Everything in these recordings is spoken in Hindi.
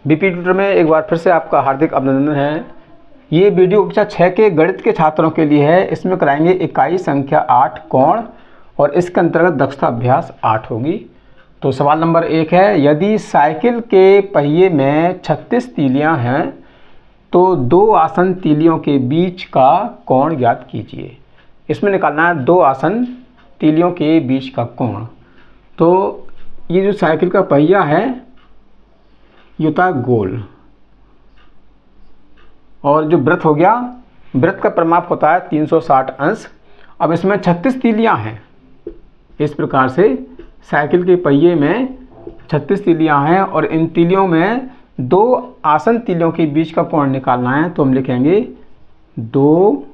बीपी ट्यूटर में एक बार फिर से आपका हार्दिक अभिनंदन है। ये वीडियो कक्षा 6 के गणित के छात्रों के लिए है। इसमें कराएंगे इकाई संख्या 8 कोण और इसके अंतर्गत दक्षता अभ्यास 8 होगी। तो सवाल नंबर 1 है, यदि साइकिल के पहिए में 36 तीलियां हैं तो दो आसन तीलियों के बीच का कोण ज्ञात कीजिए। इसमें निकालना है दो आसन तीलियों के बीच का कोण। तो ये जो साइकिल का पहिया है ये होता है गोल, और जो वृत्त हो गया, वृत्त का परिमाप होता है 360 अंश। अब इसमें 36 तीलियां हैं। इस प्रकार से साइकिल के पहिए में 36 तीलियां हैं और इन तीलियों में दो आसन तीलियों के बीच का कोण निकालना है। तो हम लिखेंगे दो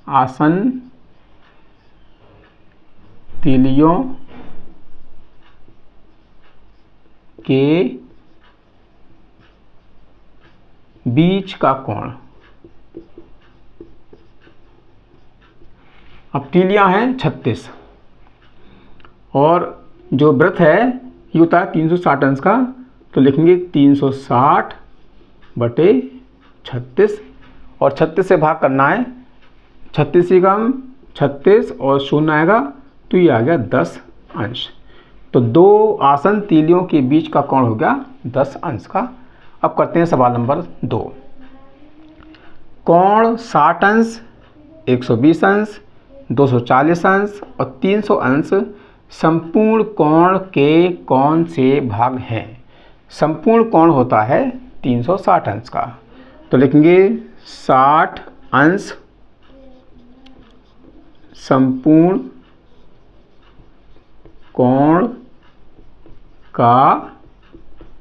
आसन तीलियों के बीच का कोण। अब तीलियां हैं 36 और जो वृत्त है ये होता है 360 अंश का। तो लिखेंगे 360 बटे 36 और 36 से भाग करना है। 36 ही कम 36 और शून्य आएगा तो ये आ गया 10 अंश। तो दो आसन तीलियों के बीच का कोण हो गया 10 अंश का। अब करते हैं सवाल नंबर 2। कोण 60 अंश, 120 अंश, 240 अंश और 300 अंश संपूर्ण कोण के कौन से भाग हैं? संपूर्ण कोण होता है 360 अंश का। तो लिखेंगे 60 अंश संपूर्ण कोण का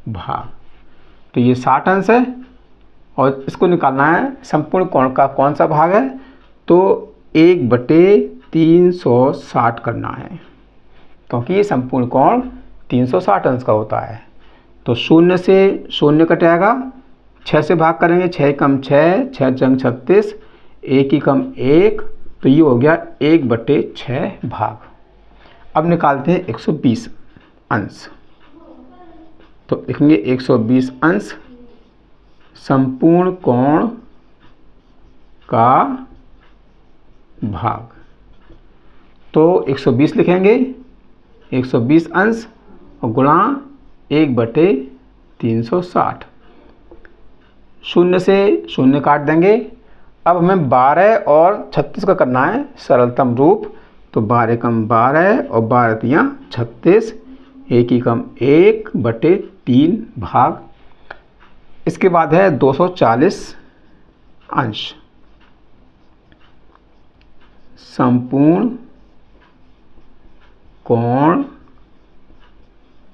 भाग। तो ये 60 अंश है और इसको निकालना है संपूर्ण कोण का कौन सा भाग है। तो 1/360 करना है क्योंकि ये संपूर्ण कोण 360 अंश का होता है। तो शून्य से शून्य कट आएगा, 6 से भाग करेंगे, 6 कम 6, 6 जंग 36, 1 ही कम 1, तो ये हो गया 1/6 भाग। अब निकालते हैं 120 अंश। तो लिखेंगे 120 अंश संपूर्ण कोण का भाग। तो 120 लिखेंगे, 120 अंश और गुणा 1/360। शून्य से शून्य काट देंगे। अब हमें 12 और 36 का करना है सरलतम रूप। तो 12 कम 12 और 12 तियां 36, 1 ही कम 1/3 भाग। इसके बाद है 240 अंश संपूर्ण कोण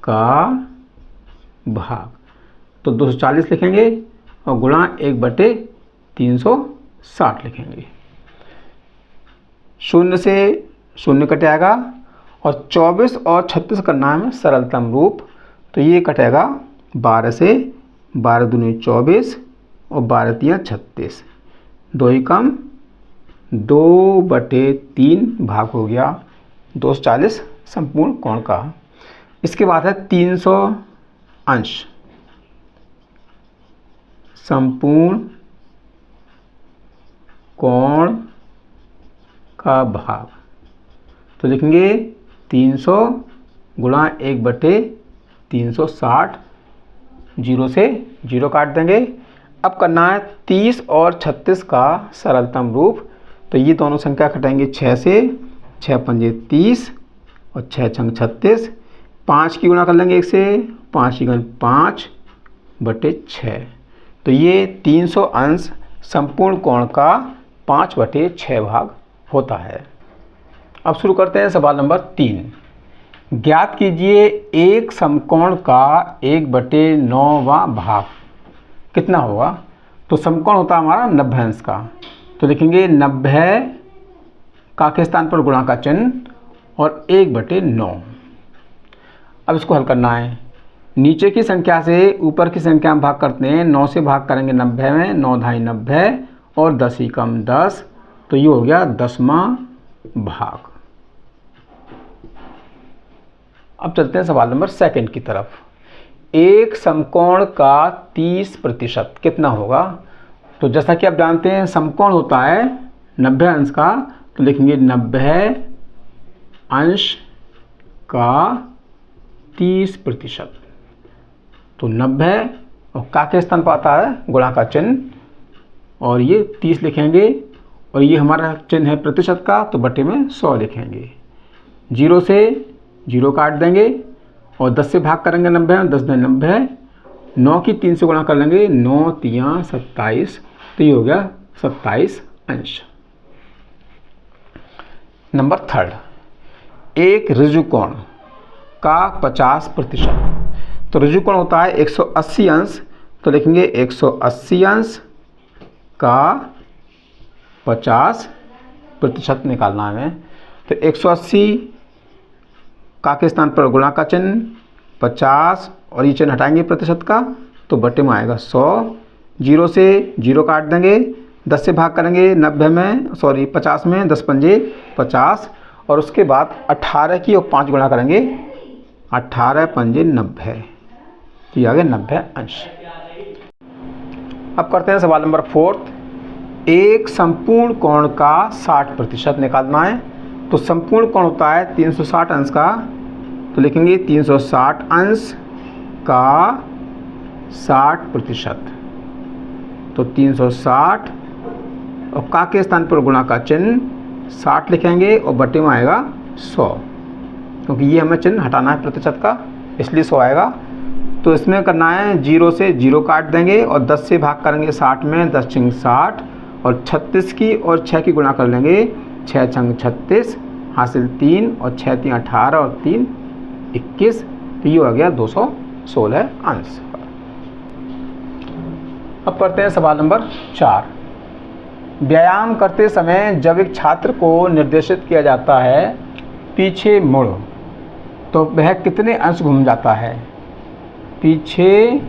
का भाग। तो 240 लिखेंगे और गुणा 1/360 लिखेंगे। शून्य से शून्य कटेगा और 24 और 36 करना है सरलतम रूप। तो ये कटेगा 12 से, 12 दूनी 24 और 12 तियां 36, 2 ही कम 2/3 भाग हो गया 240 संपूर्ण कोण का। इसके बाद है 300 अंश संपूर्ण कोण का भाग। तो लिखेंगे 300 गुणा 1/360, 0 से 0 काट देंगे। अब करना है 30 और 36 का सरलतम रूप। तो ये दोनों संख्या कटेंगे 6 से, 6 पंजे 30 और 6 छंग 36, 5 की गुणा कर लेंगे 1 से, 5 गुण 5/6। तो ये 300 अंश संपूर्ण कोण का 5/6 भाग होता है। अब शुरू करते हैं सवाल नंबर 3। ज्ञात कीजिए एक समकोण का 1/9वां भाग कितना होगा। तो समकोण होता है हमारा 90 अंश का। तो लिखेंगे 90 का के स्थान पर गुणा का चिन्ह और 1/9। अब इसको हल करना है। नीचे की संख्या से ऊपर की संख्या में भाग करते हैं। 9 से भाग करेंगे 90 में, 9 ढाई 90 और 10 ही कम 10, तो ये हो गया 10वां भाग। अब चलते हैं सवाल नंबर 2 की तरफ। एक समकोण का 30% कितना होगा? तो जैसा कि आप जानते हैं समकोण होता है 90 अंश का, तो लिखेंगे 90 अंश का 30%। तो 90 और का के स्थान पर आता है गुणा का चिन्ह, और ये 30 लिखेंगे, और ये हमारा चिन्ह है प्रतिशत का, तो बटे में 100 लिखेंगे। 0 से 0 काट देंगे और 10 से भाग करेंगे 90, 10 में 90, 9 की 3 से गुणा कर लेंगे, 9 3 27, तो ये हो गया 27 अंश। नंबर 3, एक ऋजुकोण का 50%। तो ऋजुकोण होता है 180 अंश, तो लिखेंगे 180 अंश का 50% निकालना है। तो 180 का के स्थान पर गुणा का चिन्ह 50 और ये चिन्ह हटाएंगे प्रतिशत का, तो बटे में आएगा 100। 0 से 0 काट देंगे, 10 से भाग करेंगे 90 में, 50 में, 10 पंजे 50, और उसके बाद 18 की और 5 गुणा करेंगे, 18 पंजे 90, तो ये आ गया 90 अंश। अब करते हैं सवाल नंबर 4। एक संपूर्ण कोण का 60% निकालना है। तो संपूर्ण कोण होता है 360 अंश का, तो लिखेंगे 360 अंश का 60%। तो 360 और का के स्थान पर गुणा का चिन्ह 60 लिखेंगे और बटे में आएगा 100, क्योंकि ये हमें चिन्ह हटाना है प्रतिशत का, इसलिए 100 आएगा। तो इसमें करना है 0 से 0 काट देंगे और 10 से भाग करेंगे 60 में, 10 छंग 60, और 36 की और 6 की गुणा कर लेंगे, 6 छंग 36, हासिल 3, और 6 3 18 और 3 21, तो ये हो गया 216 अंश। अब करते हैं सवाल नंबर 4। व्यायाम करते समय जब एक छात्र को निर्देशित किया जाता है पीछे मुड़, तो वह कितने अंश घूम जाता है? पीछे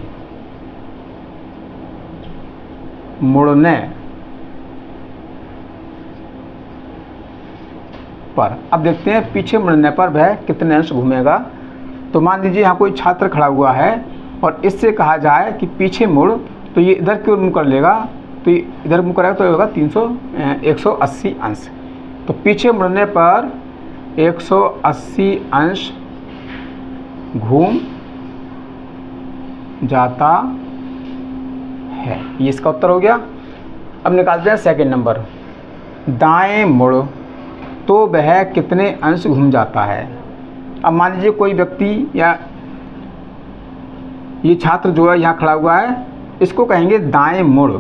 मुड़ने पर, अब देखते हैं पीछे मुड़ने पर वह कितने अंश घूमेगा। तो मान लीजिए यहाँ कोई छात्र खड़ा हुआ है और इससे कहा जाए कि पीछे मुड़, तो ये इधर की ओर मुँह कर लेगा, तो ये इधर मुँह करेगा, तो ये होगा 180 अंश। तो पीछे मुड़ने पर 180 अंश घूम जाता है, ये इसका उत्तर हो गया। अब निकालते हैं सेकंड नंबर। दाएं मुड़ तो वह कितने अंश घूम जाता है? अब मान लीजिए कोई व्यक्ति या ये छात्र जो है यहाँ खड़ा हुआ है, इसको कहेंगे दाएं मुड़।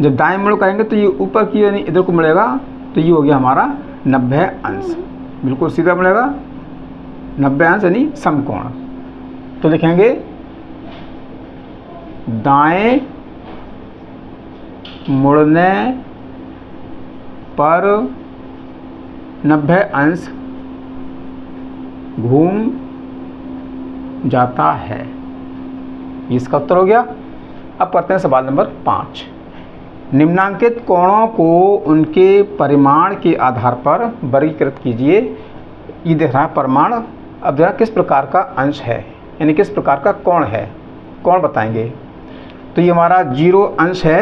जब दाएं मुड़ कहेंगे तो ये ऊपर की यानी इधर को मुड़ेगा, तो ये हो गया हमारा 90 अंश, बिल्कुल सीधा मुड़ेगा 90 अंश यानी समकोण। तो लिखेंगे दाएं मुड़ने पर 90 अंश घूम जाता है, इसका उत्तर हो गया। अब करते हैं सवाल नंबर 5। निम्नांकित कोणों को उनके परिमाण के आधार पर वर्गीकृत कीजिए। ये देख रहा है परिमाण, अब जरा किस प्रकार का अंश है, यानी किस प्रकार का कोण है, कोण बताएंगे। तो ये हमारा 0 अंश है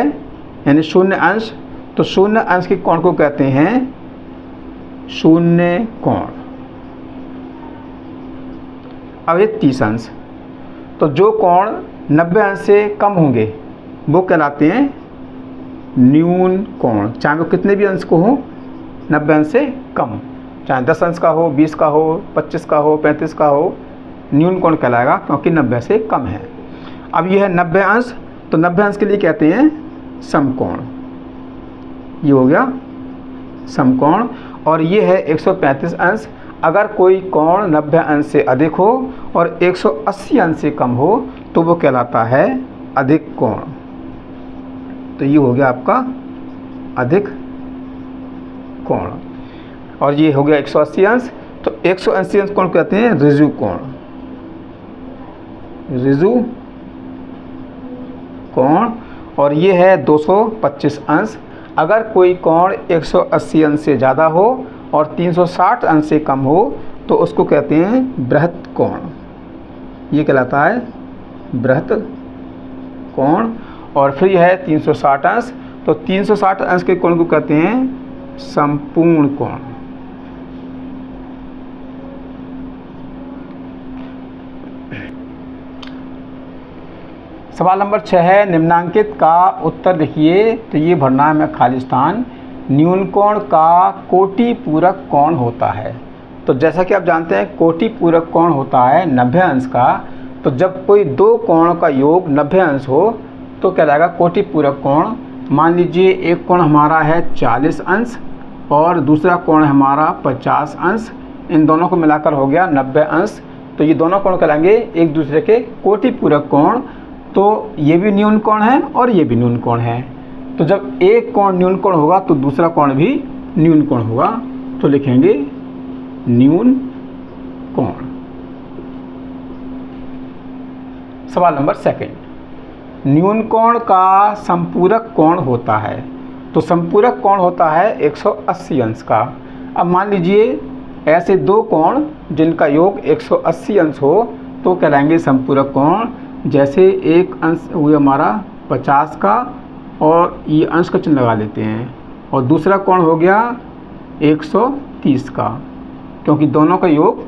यानी 0 अंश, तो 0 अंश के कोण को कहते हैं 0 कोण। अब ये 30 अंश, तो जो कोण 90 अंश से कम होंगे वो कहलाते हैं न्यून कोण, चाहे वो कितने भी अंश को हो 90 अंश से कम, चाहे 10 अंश का हो, 20 का हो, 25 का हो, 35 का हो, न्यून कोण कहलाएगा क्योंकि 90 से कम है। अब यह है 90 अंश, तो 90 अंश के लिए कहते हैं समकोण, ये हो गया समकोण। और ये है 135 अंश। अगर कोई कोण 90 अंश से अधिक हो और 180 अंश से कम हो तो वो कहलाता है अधिक कोण। तो ये हो गया आपका अधिक कोण। और ये हो गया 180 अंश, तो 180 अंश कोण कहते हैं ऋजु कोण, ऋजु कोण। और ये है 225 अंश। अगर कोई कोण 180 अंश से ज़्यादा हो और 360 अंश से कम हो तो उसको कहते हैं बृहत कोण, ये कहलाता है बृहत कोण, और फिर यह है 360 अंश। तो 360 अंश के कोण को कहते हैं संपूर्ण कोण। सवाल नंबर 6 है, निम्नांकित का उत्तर लिखिए। तो ये भरना है मैं खाली स्थान। न्यून कोण का कोटि पूरक कोण होता है। तो जैसा कि आप जानते हैं कोटि पूरक कोण होता है 90 अंश का। तो जब कोई दो कोण का योग 90 अंश हो तो कहलाएगा कोटि पूरक कोण। मान लीजिए एक कोण हमारा है 40 अंश और दूसरा कोण हमारा 50 अंश, इन दोनों को मिलाकर हो गया 90 अंश। तो ये दोनों कोण कहलाएंगे एक दूसरे के कोटि पूरक कोण। तो ये भी न्यून कोण है और ये भी न्यून कोण है। तो जब एक कोण न्यून कोण होगा तो दूसरा कोण भी न्यून कोण होगा। तो लिखेंगे न्यून कोण। सवाल नंबर 2, न्यून कोण का संपूरक कोण होता है। तो संपूरक कोण होता है 180 अंश का। अब मान लीजिए ऐसे दो कोण जिनका योग 180 अंश हो तो कहलाएंगे संपूरक कोण। जैसे एक अंश हुआ हमारा 50 का और ये अंश का चिन्ह लगा लेते हैं, और दूसरा कोण हो गया 130 का, क्योंकि दोनों का योग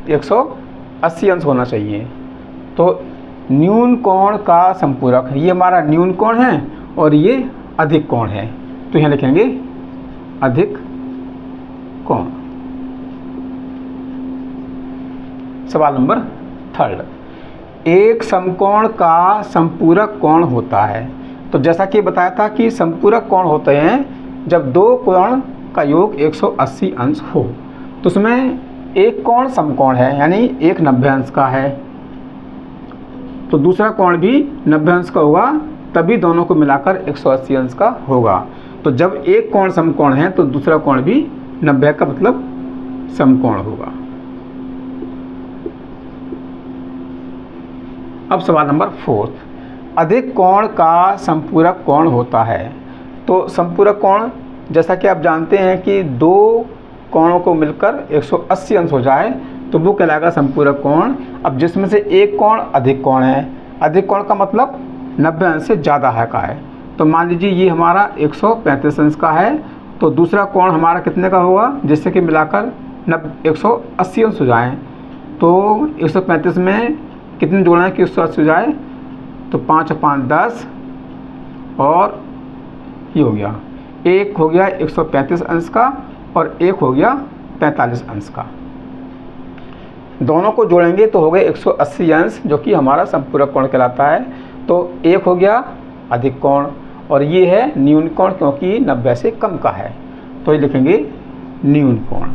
180 अंश होना चाहिए। तो न्यून कोण का संपूरक, ये हमारा न्यून कोण है और ये अधिक कोण है। तो यहाँ लिखेंगे अधिक कोण। सवाल नंबर 3, एक समकोण का संपूरक कोण होता है। तो जैसा कि बताया था कि संपूरक कोण होते हैं जब दो कोण का योग 180 अंश हो। तो उसमें एक कोण समकोण है, यानी एक 90 अंश का है, तो दूसरा कोण भी 90 अंश का होगा, तभी दोनों को मिलाकर 180 अंश का होगा। तो जब एक कोण समकोण है तो दूसरा कोण भी 90 का मतलब समकोण होगा। अब सवाल नंबर 4, अधिक कोण का संपूरक कोण होता है। तो संपूरक कोण जैसा कि आप जानते हैं कि दो कोणों को मिलकर 180 अंश हो जाए तो वो कहलाएगा संपूरक कोण। अब जिसमें से एक कोण अधिक कोण है, अधिक कोण का मतलब 90 अंश से ज़्यादा है का है। तो मान लीजिए ये हमारा 135 अंश का है, तो दूसरा कोण हमारा कितने का होगा, जिससे कि मिलाकर 180 अंश हो जाए। तो 135 में कितने जोड़ना है कि 180 हो जाए, तो 5 और 5 10, और ये हो गया, एक हो गया 135 अंश का और एक हो गया 45 अंश का। दोनों को जोड़ेंगे तो हो गए 180 अंश, जो कि हमारा संपूरक कोण कहलाता है। तो एक हो गया अधिक कोण और ये है न्यून कोण, क्योंकि 90 से कम का है। तो ये लिखेंगे न्यून कोण।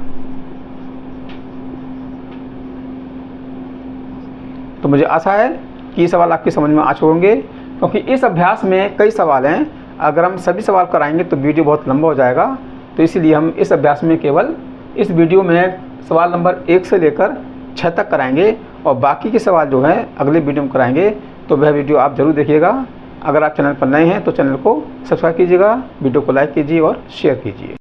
तो मुझे आशा है कि ये सवाल आपकी समझ में आ चुके होंगे, क्योंकि इस अभ्यास में कई सवाल हैं। अगर हम सभी सवाल कराएंगे तो वीडियो बहुत लंबा हो जाएगा। तो इसलिए हम इस अभ्यास में केवल इस वीडियो में सवाल नंबर 1 से लेकर 6 तक कराएंगे, और बाकी के सवाल जो हैं अगले वीडियो में कराएंगे। तो वह वीडियो आप ज़रूर देखिएगा। अगर आप चैनल पर नए हैं तो चैनल को सब्सक्राइब कीजिएगा, वीडियो को लाइक कीजिए और शेयर कीजिए।